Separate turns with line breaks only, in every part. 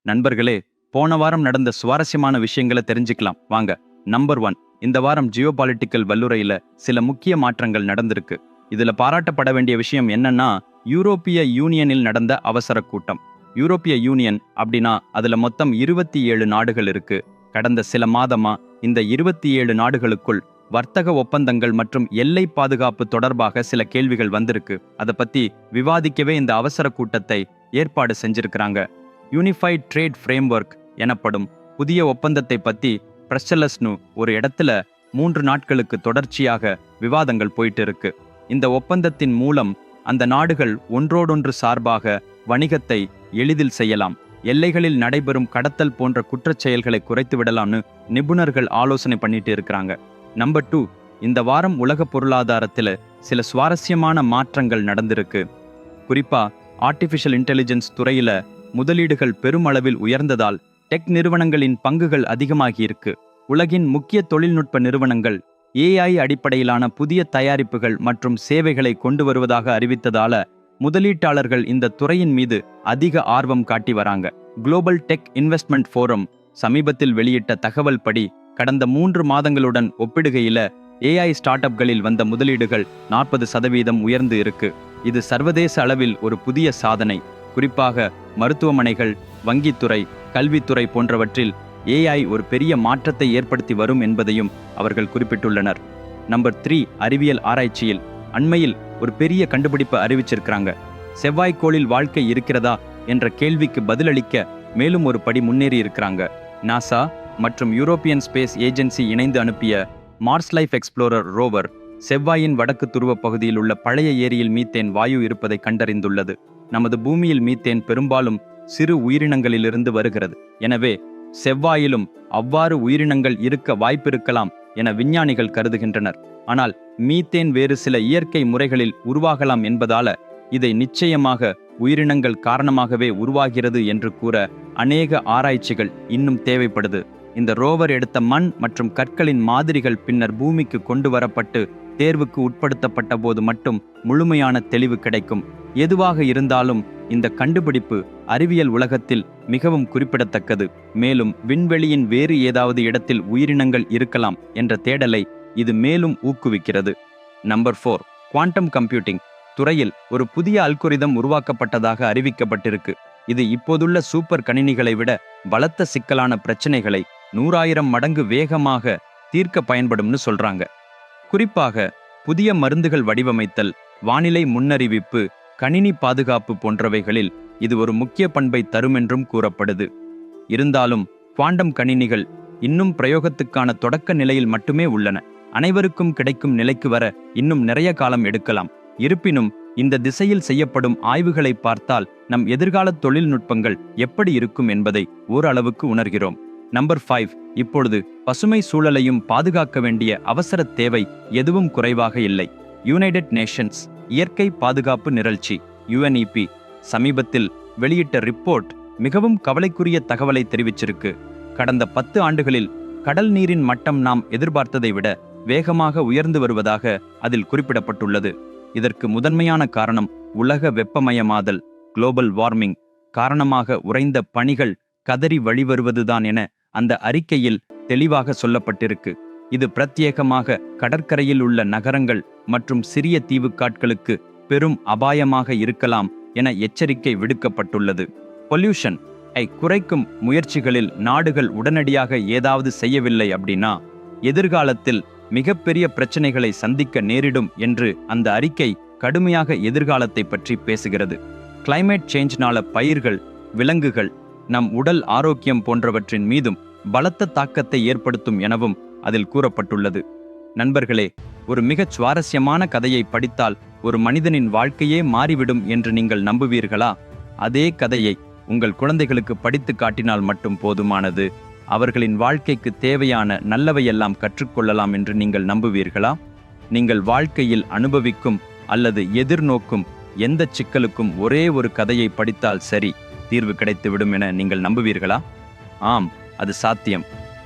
நண்பர்களே, போன வாரம் நடந்த சுவாரஸ்யமான விஷயங்களை தெரிஞ்சுக்கலாம் வாங்க. நம்பர் 1, இந்த வாரம் ஜியோபாலிட்டிக்கல் வல்லுரையில சில முக்கிய மாற்றங்கள் நடந்திருக்கு. இதுல பாராட்டப்பட வேண்டிய விஷயம் என்னன்னா, யூரோப்பிய யூனியனில் நடந்த அவசர கூட்டம். யூரோப்பிய யூனியன் அப்படின்னா அதுல மொத்தம் 27 நாடுகள் இருக்கு. கடந்த சில மாதமா இந்த 27 நாடுகளுக்குள் வர்த்தக ஒப்பந்தங்கள் மற்றும் எல்லை பாதுகாப்பு தொடர்பாக சில கேள்விகள் வந்திருக்கு. அதை பத்தி விவாதிக்கவே இந்த அவசர கூட்டத்தை ஏற்பாடு செஞ்சிருக்கிறாங்க. யூனிஃபைட் ட்ரேட் ஃப்ரேம்வொர்க் எனப்படும் புதிய ஒப்பந்தத்தை பத்தி பிரஸ்ஸல்ஸ்னு ஒரு இடத்துல 3 நாட்களுக்கு தொடர்ச்சியாக விவாதங்கள் போயிட்டு இருக்கு. இந்த ஒப்பந்தத்தின் மூலம் அந்த நாடுகள் ஒன்றோடொன்று சார்பாக வணிகத்தை எளிதில் செய்யலாம், எல்லைகளில் நடைபெறும் கடத்தல் போன்ற குற்றச் செயல்களை குறைத்து விடலாம்னு நிபுணர்கள் ஆலோசனை பண்ணிட்டு இருக்கிறாங்க. நம்பர் 2, இந்த வாரம் உலக பொருளாதாரத்துல சில சுவாரஸ்யமான மாற்றங்கள் நடந்திருக்கு. குறிப்பா ஆர்டிஃபிஷியல் இன்டெலிஜென்ஸ் துறையில முதலீடுகள் பெருமளவில் உயர்ந்ததால் டெக் நிறுவனங்களின் பங்குகள் அதிகமாகியிருக்கு. உலகின் முக்கிய தொழில்நுட்ப நிறுவனங்கள் AI அடிப்படையிலான புதிய தயாரிப்புகள் மற்றும் சேவைகளை கொண்டு வருவதாக அறிவித்ததால முதலீட்டாளர்கள் இந்த துறையின் மீது அதிக ஆர்வம் காட்டி வராங்க. குளோபல் டெக் இன்வெஸ்ட்மெண்ட் ஃபோரம் சமீபத்தில் வெளியிட்ட தகவல் படி கடந்த 3 மாதங்களுடன் ஒப்பிடுகையில AI ஸ்டார்ட் அப்களில் வந்த முதலீடுகள் 40% உயர்ந்து இருக்கு. இது சர்வதேச அளவில் ஒரு புதிய சாதனை. குறிப்பாக மருத்துவமனைகள், வங்கித்துறை, கல்வித்துறை போன்றவற்றில் AI ஒரு பெரிய மாற்றத்தை ஏற்படுத்தி வரும் என்பதையும் அவர்கள் குறிப்பிட்டுள்ளனர். நம்பர் 3, அறிவியல் ஆராய்ச்சியில் அண்மையில் ஒரு பெரிய கண்டுபிடிப்பு அறிவிச்சிருக்கிறாங்க. செவ்வாய்க்கோளில் வாழ்க்கை இருக்கிறதா என்ற கேள்விக்கு பதிலளிக்க மேலும் ஒரு படி முன்னேறி இருக்கிறாங்க. நாசா மற்றும் யூரோப்பியன் ஸ்பேஸ் ஏஜென்சி இணைந்து அனுப்பிய மார்ஸ் லைஃப் எக்ஸ்ப்ளோரர் ரோவர் செவ்வாயின் வடக்கு துருவ பகுதியில் உள்ள பழைய ஏரியில் மீத்தேன் வாயு இருப்பதை கண்டறிந்துள்ளது. நமது பூமியில் மீத்தேன் பெரும்பாலும் சிறு உயிரினங்களிலிருந்து வருகிறது. எனவே செவ்வாயிலும் அவ்வாறு உயிரினங்கள் இருக்க வாய்ப்பிருக்கலாம் என விஞ்ஞானிகள் கருதுகின்றனர். ஆனால் மீத்தேன் வேறு சில இயற்கை முறைகளில் உருவாகலாம் என்பதால இதை நிச்சயமாக உயிரினங்கள் காரணமாகவே உருவாகிறது என்று கூற அநேக ஆராய்ச்சிகள் இன்னும் தேவைப்படுது. இந்த ரோவர் எடுத்த மண் மற்றும் கற்களின் மாதிரிகள் பின்னர் பூமிக்கு கொண்டு வரப்பட்டு தேர்வுக்கு உட்படுத்தப்பட்ட போது மட்டும் முழுமையான தெளிவு கிடைக்கும். எதுவாக இருந்தாலும் இந்த கண்டுபிடிப்பு அறிவியல் உலகத்தில் மிகவும் குறிப்பிடத்தக்கது. மேலும் விண்வெளியின் வேறு ஏதாவது இடத்தில் உயிரினங்கள் இருக்கலாம் என்ற தேடலை இது மேலும் ஊக்குவிக்கிறது. நம்பர் 4, குவாண்டம் கம்ப்யூட்டிங் துறையில் ஒரு புதிய அல்கோரிதம் உருவாக்கப்பட்டதாக அறிவிக்கப்பட்டிருக்கு. இது இப்போதுள்ள சூப்பர் கணினிகளை விட பலத்த சிக்கலான பிரச்சனைகளை 100,000 மடங்கு வேகமாக தீர்க்க பயன்படும்னு சொல்றாங்க. குறிப்பாக புதிய மருந்துகள் வடிவமைத்தல், வானிலை முன்னறிவிப்பு, கணினி பாதுகாப்பு போன்றவைகளில் இது ஒரு முக்கிய பண்பை தரும் என்றும் கூறப்படுது. இருந்தாலும் குவாண்டம் கணினிகள் இன்னும் பிரயோகத்துக்கான தொடக்க நிலையில் மட்டுமே உள்ளன. அனைவருக்கும் கிடைக்கும் நிலைக்கு வர இன்னும் நிறைய காலம் எடுக்கலாம். இருப்பினும் இந்த திசையில் செய்யப்படும் ஆய்வுகளை பார்த்தால் நம் எதிர்கால தொழில்நுட்பங்கள் எப்படி இருக்கும் என்பதை ஓரளவுக்கு உணர்கிறோம். நம்பர் 5, இப்பொழுது பசுமை சூழலையும் பாதுகாக்க வேண்டிய அவசர தேவை எதுவும் குறைவாக இல்லை. யுனைடெட் நேஷன்ஸ் இயற்கை பாதுகாப்பு நிரல்ச்சி UNEP சமீபத்தில் வெளியிட்ட ரிப்போர்ட் மிகவும் கவலைக்குரிய தகவலை தெரிவிச்சிருக்கு. கடந்த 10 ஆண்டுகளில் கடல் நீரின் மட்டம் நாம் எதிர்பார்த்ததை விட வேகமாக உயர்ந்து வருவதாக அதில் குறிப்பிடப்பட்டுள்ளது. இதற்கு முதன்மையான காரணம் உலக வெப்பமயமாதல், குளோபல் வார்மிங் காரணமாக உறைந்த பனிகள் கதறி வழிவருவதுதான் என அந்த அறிக்கையில் தெளிவாக சொல்லப்பட்டிருக்கு. இது பிரத்யேகமாக கடற்கரையில் உள்ள நகரங்கள் மற்றும் சிறிய தீவுக்காட்களுக்கு பெரும் அபாயமாக இருக்கலாம் என எச்சரிக்கை விடுக்கப்பட்டுள்ளது. பொல்யூஷன் ஐ குறைக்கும் முயற்சிகளில் நாடுகள் உடனடியாக ஏதாவது செய்யவில்லை அப்படின்னா எதிர்காலத்தில் மிகப்பெரிய பிரச்சனைகளை சந்திக்க நேரிடும் என்று அந்த அறிக்கை கடுமையாக எதிர்காலத்தை பற்றி பேசுகிறது. கிளைமேட் சேஞ்ச்னால பயிர்கள், விலங்குகள், நம் உடல் ஆரோக்கியம் போன்றவற்றின் மீதும் பலத்த தாக்கத்தை ஏற்படுத்தும் எனவும் அதில் கூறப்பட்டுள்ளது. நண்பர்களே, ஒரு மிகச் சுவாரஸ்யமான கதையை படித்தால் ஒரு மனிதனின் வாழ்க்கையே மாறிவிடும் என்று நீங்கள் நம்புவீர்களா? அதே கதையை உங்கள் குழந்தைகளுக்கு படித்து காட்டினால் மட்டும் போதுமானது. அவர்களின் வாழ்க்கைக்கு தேவையான நல்லவையெல்லாம் கற்றுக்கொள்ளலாம் என்று நீங்கள் நம்புவீர்களா? நீங்கள் வாழ்க்கையில் அனுபவிக்கும் அல்லது எதிர்நோக்கும் எந்த சிக்கலுக்கும் ஒரே ஒரு கதையை படித்தால் சரி, தீர்வு கிடைத்துவிடும் என நீங்கள் நம்புவீர்களா? ஆம், அது சாத்தியம்.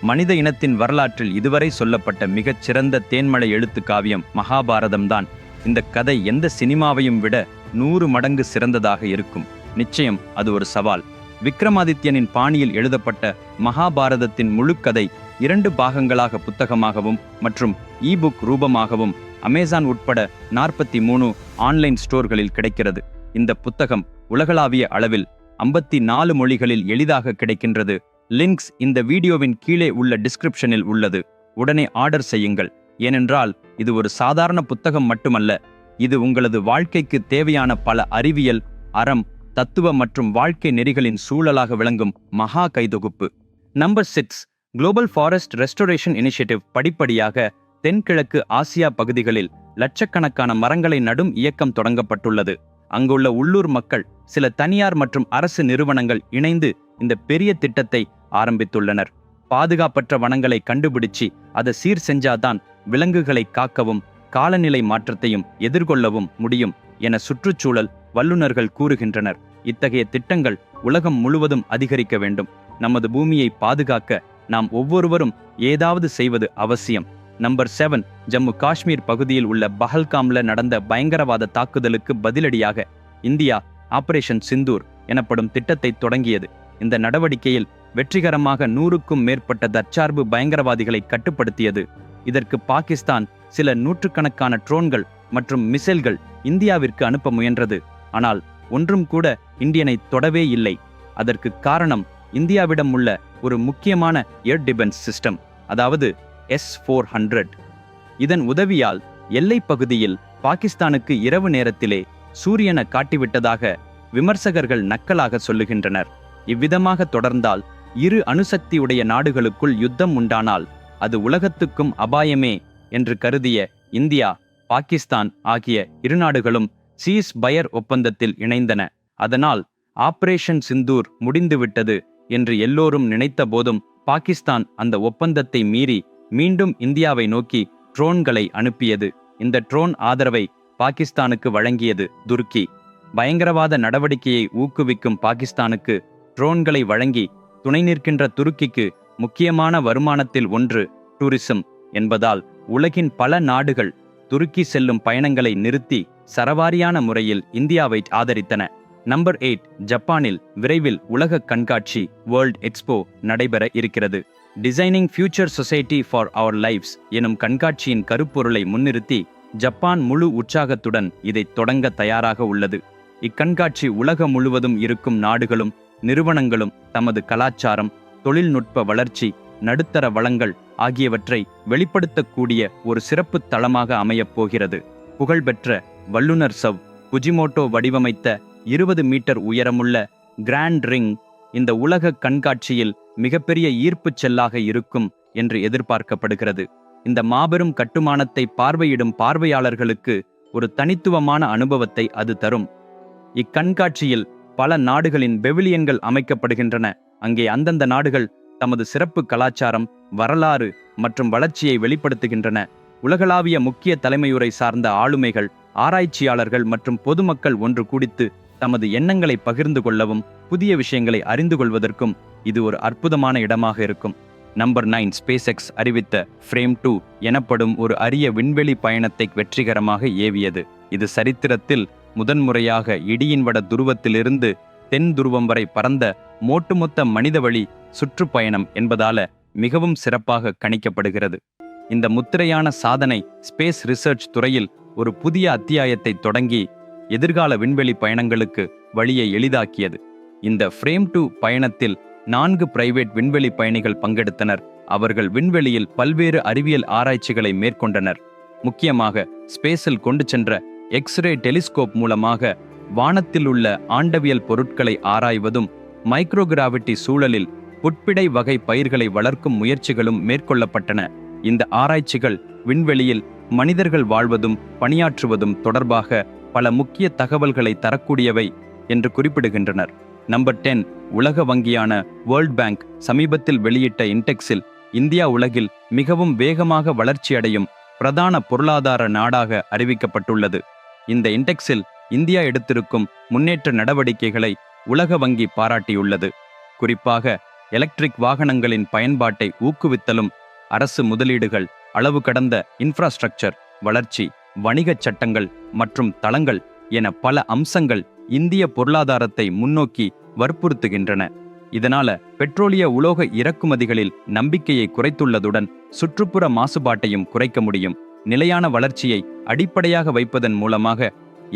மனித இனத்தின் வரலாற்றில் இதுவரை சொல்லப்பட்ட மிகச் சிறந்த தேன்மழை எழுத்து காவியம் மகாபாரதம்தான். இந்த கதை எந்த சினிமாவையும் விட 100 மடங்கு சிறந்ததாக இருக்கும். நிச்சயம் அது ஒரு சவால். விக்ரமாதித்யனின் பாணியில் எழுதப்பட்ட மகாபாரதத்தின் முழு கதை 2 பாகங்களாக புத்தகமாகவும் மற்றும் இ-புக் ரூபமாகவும் அமேசான் உட்பட 43 ஆன்லைன் ஸ்டோர்களில் கிடைக்கிறது. இந்த புத்தகம் உலகளாவிய அளவில் 54 மொழிகளில் எளிதாக கிடைக்கின்றது. லிங்க்ஸ் இந்த வீடியோவின் கீழே உள்ள டிஸ்கிரிப்ஷனில் உள்ளது. உடனே ஆர்டர் செய்யுங்கள். ஏனென்றால் இது ஒரு சாதாரண புத்தகம் மட்டுமல்ல, இது உங்களது வாழ்க்கைக்கு தேவையான பல அறிவியல், அறம், தத்துவ மற்றும் வாழ்க்கை நெறிகளின் சூழலாக விளங்கும் மகா கைதொகுப்பு. Number 6, global forest restoration initiative படிப்படியாக தென்கிழக்கு ஆசியா பகுதிகளில் லட்சக்கணக்கான மரங்களை நடும் இயக்கம் தொடங்கப்பட்டுள்ளது. அங்குள்ள உள்ளூர் மக்கள், சில தனியார் மற்றும் அரசு நிறுவனங்கள் இணைந்து இந்த பெரிய திட்டத்தை ஆரம்பித்துள்ளனர். பாதுகாப்பற்ற வனங்களை கண்டுபிடிச்சு அதை சீர் செஞ்சாதான் விலங்குகளை காக்கவும் காலநிலை மாற்றத்தையும் எதிர்கொள்ளவும் முடியும் என சுற்றுச்சூழல் வல்லுநர்கள் கூறுகின்றனர். இத்தகைய திட்டங்கள் உலகம் முழுவதும் அதிகரிக்க வேண்டும். நமது பூமியை பாதுகாக்க நாம் ஒவ்வொருவரும் ஏதாவது செய்வது அவசியம். நம்பர் 7, ஜம்மு காஷ்மீர் பகுதியில் உள்ள பஹல்காம்ல நடந்த பயங்கரவாத தாக்குதலுக்கு பதிலடியாக இந்தியா ஆபரேஷன் சிந்தூர் எனப்படும் திட்டத்தை தொடங்கியது. இந்த நடவடிக்கையில் வெற்றிகரமாக 100க்கும் மேற்பட்ட தற்சார்பு பயங்கரவாதிகளை கட்டுப்படுத்தியது. இதற்கு பாகிஸ்தான் சில நூற்றுக்கணக்கான ட்ரோன்கள் மற்றும் மிசைல்கள் இந்தியாவிற்கு அனுப்ப முயன்றது. ஆனால் ஒன்றும் கூட இந்தியனை தொடவே இல்லை. அதற்கு காரணம் இந்தியாவிடம் உள்ள ஒரு முக்கியமான ஏர் டிஃபென்ஸ் சிஸ்டம், அதாவது S-400. இதன் உதவியால் எல்லைப் பகுதியில் பாகிஸ்தானுக்கு இரவு நேரத்திலே சூரியனை காட்டிவிட்டதாக விமர்சகர்கள் நக்கலாக சொல்லுகின்றனர். இவ்விதமாக தொடர்ந்தால் இரு அணுசக்தியுடைய நாடுகளுக்குள் யுத்தம் உண்டானால் அது உலகத்துக்கும் அபாயமே என்று கருதிய இந்தியா, பாகிஸ்தான் ஆகிய இரு நாடுகளும் சீஸ் பயர் ஒப்பந்தத்தில் இணைந்தன. அதனால் ஆபரேஷன் சிந்தூர் முடிந்துவிட்டது என்று எல்லோரும் நினைத்த போதும் பாகிஸ்தான் அந்த ஒப்பந்தத்தை மீறி மீண்டும் இந்தியாவை நோக்கி ட்ரோன்களை அனுப்பியது. இந்த ட்ரோன் ஆதரவை பாகிஸ்தானுக்கு வழங்கியது துருக்கி. பயங்கரவாத நடவடிக்கையை ஊக்குவிக்கும் பாகிஸ்தானுக்கு ட்ரோன்களை வழங்கி துணை நிற்கின்ற துருக்கிக்கு முக்கியமான வருமானத்தில் ஒன்று டூரிசம் என்பதால் உலகின் பல நாடுகள் துருக்கி செல்லும் பயணங்களை நிறுத்தி சரவாரியான முறையில் இந்தியாவை ஆதரித்தன. நம்பர் 8, ஜப்பானில் விரைவில் உலக கண்காட்சி வேர்ல்ட் எக்ஸ்போ நடைபெற இருக்கிறது. Designing future society for our lives எனும் கண்காட்சியின் கருப்பொருளை முன்னிறுத்தி ஜப்பான் முழு உற்சாகத்துடன் இதை தொடங்க தயாராக உள்ளது. இக்கண்காட்சி உலகம் முழுவதும் இருக்கும் நாடுகளும் நிறுவனங்களும் தமது கலாச்சாரம், தொழில்நுட்ப வளர்ச்சி, நடுத்தர வளங்கள் ஆகியவற்றை வெளிப்படுத்தக்கூடிய ஒரு சிறப்பு தளமாக அமையப் போகிறது. புகழ்பெற்ற வல்லுநர் சவ் புஜிமோட்டோ வடிவமைத்த 20 மீட்டர் உயரமுள்ள கிராண்ட் ரிங் இந்த உலக கண்காட்சியில் மிகப்பெரிய ஈர்ப்புச் செல்லாக இருக்கும் என்று எதிர்பார்க்கப்படுகிறது. இந்த மாபெரும் கட்டுமானத்தை பார்வையிடும் பார்வையாளர்களுக்கு ஒரு தனித்துவமான அனுபவத்தை அது தரும். இக்கண்காட்சியில் பல நாடுகளின் பெவிலியன்கள் அமைக்கப்படுகின்றன. அங்கே அந்தந்த நாடுகள் தமது சிறப்பு கலாச்சாரம், வரலாறு மற்றும் வளர்ச்சியை வெளிப்படுத்துகின்றன. உலகளாவிய முக்கிய தலைமையுறை சார்ந்த ஆளுமைகள், ஆராய்ச்சியாளர்கள் மற்றும் பொதுமக்கள் ஒன்று கூடித்து தமது எண்ணங்களை பகிர்ந்து கொள்ளவும் புதிய விஷயங்களை அறிந்து கொள்வதற்கும் இது ஒரு அற்புதமான இடமாக இருக்கும். நம்பர் 9, SpaceX அறிவித்த ஃப்ரேம் 2 எனப்படும் ஒரு அரிய விண்வெளி பயணத்தை வெற்றிகரமாக ஏவியது. இது சரித்திரத்தில் முதன்முறையாக இடியின் வட துருவத்திலிருந்து தென் துருவம் வரை பறந்த ஒட்டுமொத்த மனிதவழி சுற்றுப்பயணம் என்பதால மிகவும் சிறப்பாக கணிக்கப்படுகிறது. இந்த முத்திரையான சாதனை ஸ்பேஸ் ரிசர்ச் துறையில் ஒரு புதிய அத்தியாயத்தை தொடங்கி எதிர்கால விண்வெளி பயணங்களுக்கு வழியை எளிதாக்கியது. இந்த ஃப்ரேம் 2 பயணத்தில் 4 பிரைவேட் விண்வெளி பயணிகள் பங்கெடுத்தனர். அவர்கள் விண்வெளியில் பல்வேறு அறிவியல் ஆராய்ச்சிகளை மேற்கொண்டனர். முக்கியமாக ஸ்பேஸில் கொண்டு சென்ற எக்ஸ்ரே டெலிஸ்கோப் மூலமாக வானத்தில் உள்ள ஆண்டவியல் பொருட்களை ஆராய்வதும் மைக்ரோகிராவிட்டி சூழலில் புட்பிடை வகை பயிர்களை வளர்க்கும் முயற்சிகளும் மேற்கொள்ளப்பட்டன. இந்த ஆராய்ச்சிகள் விண்வெளியில் மனிதர்கள் வாழ்வதும் பணியாற்றுவதும் தொடர்பாக பல முக்கிய தகவல்களை தரக்கூடியவை என்று குறிப்பிடுகின்றனர். நம்பர் 10, உலக வங்கியான வேர்ல்ட் பேங்க் சமீபத்தில் வெளியிட்ட இண்டெக்ஸில் இந்தியா உலகில் மிகவும் வேகமாக வளர்ச்சியடையும் பிரதான பொருளாதார நாடாக அறிவிக்கப்பட்டுள்ளது. இந்த இண்டெக்ஸில் இந்தியா எடுத்திருக்கும் முன்னேற்ற நடவடிக்கைகளை உலக வங்கி பாராட்டியுள்ளது. குறிப்பாக எலக்ட்ரிக் வாகனங்களின் பயன்பாட்டை ஊக்குவித்தலும், அரசு முதலீடுகள், அளவு கடந்த இன்ஃப்ராஸ்ட்ரக்சர் வளர்ச்சி, வணிகச் சட்டங்கள் மற்றும் தளங்கள் என பல அம்சங்கள் இந்திய பொருளாதாரத்தை முன்னோக்கி வற்புறுத்துகின்றன. இதனால பெட்ரோலிய உலோக இறக்குமதிகளில் நம்பிக்கையை குறைத்துள்ளதுடன் சுற்றுப்புற மாசுபாட்டையும் குறைக்க முடியும். நிலையான வளர்ச்சியை அடிப்படையாக வைப்பதன் மூலமாக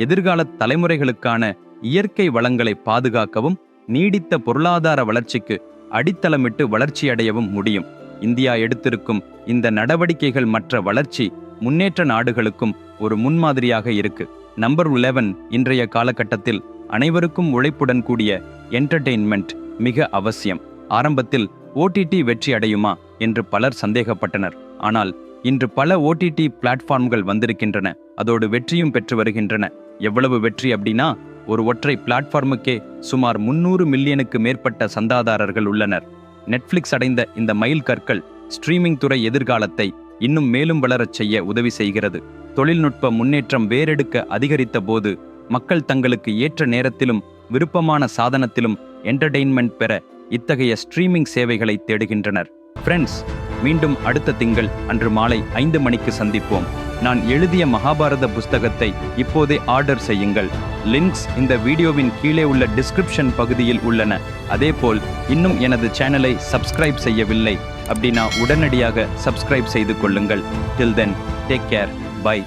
எதிர்கால தலைமுறைகளுக்கான இயற்கை வளங்களை பாதுகாக்கவும் நீடித்த பொருளாதார வளர்ச்சிக்கு அடித்தளமிட்டு வளர்ச்சியடையவும் முடியும். இந்தியா எடுத்திருக்கும் இந்த நடவடிக்கைகள் மற்ற வளர்ச்சி முன்னேற்ற நாடுகளுக்கும் ஒரு முன்மாதிரியாக இருக்கு. நம்பர் 11, இன்றைய காலகட்டத்தில் அனைவருக்கும் உழைப்புடன் கூடிய என்டர்டெயின்மெண்ட் மிக அவசியம். ஆரம்பத்தில் OTT வெற்றி அடையுமா என்று பலர் சந்தேகப்பட்டனர். ஆனால் இன்று பல OTT பிளாட்ஃபார்ம்கள் வந்திருக்கின்றன. அதோடு வெற்றியும் பெற்று வருகின்றன. எவ்வளவு வெற்றி அப்படின்னா, ஒரு ஒற்றை பிளாட்ஃபார்முக்கே சுமார் 300 மில்லியனுக்கு மேற்பட்ட சந்தாதாரர்கள் உள்ளனர். நெட்ஃபிளிக்ஸ் அடைந்த இந்த மைல் கற்கள் ஸ்ட்ரீமிங் துறை எதிர்காலத்தை இன்னும் மேலும் வளரச் செய்ய உதவி செய்கிறது. தொழில்நுட்ப முன்னேற்றம் வேரெடுக்க அதிகரித்த போது மக்கள் தங்களுக்கு ஏற்ற நேரத்திலும் விருப்பமான சாதனத்திலும் என்டர்டெயின்மெண்ட் பெற இத்தகைய ஸ்ட்ரீமிங் சேவைகளை தேடுகின்றனர். ஃப்ரெண்ட்ஸ், மீண்டும் அடுத்த திங்கள் அன்று மாலை 5 மணிக்கு சந்திப்போம். நான் எழுதிய மகாபாரத புஸ்தகத்தை இப்போதே ஆர்டர் செய்யுங்கள். லிங்க்ஸ் இந்த வீடியோவின் கீழே உள்ள டிஸ்கிரிப்ஷன் பகுதியில் உள்ளன. அதேபோல் இன்னும் எனது சேனலை சப்ஸ்கிரைப் செய்யவில்லை அப்படின்னா உடனடியாக சப்ஸ்கிரைப் செய்து கொள்ளுங்கள். டில் தென், டேக் கேர், பை.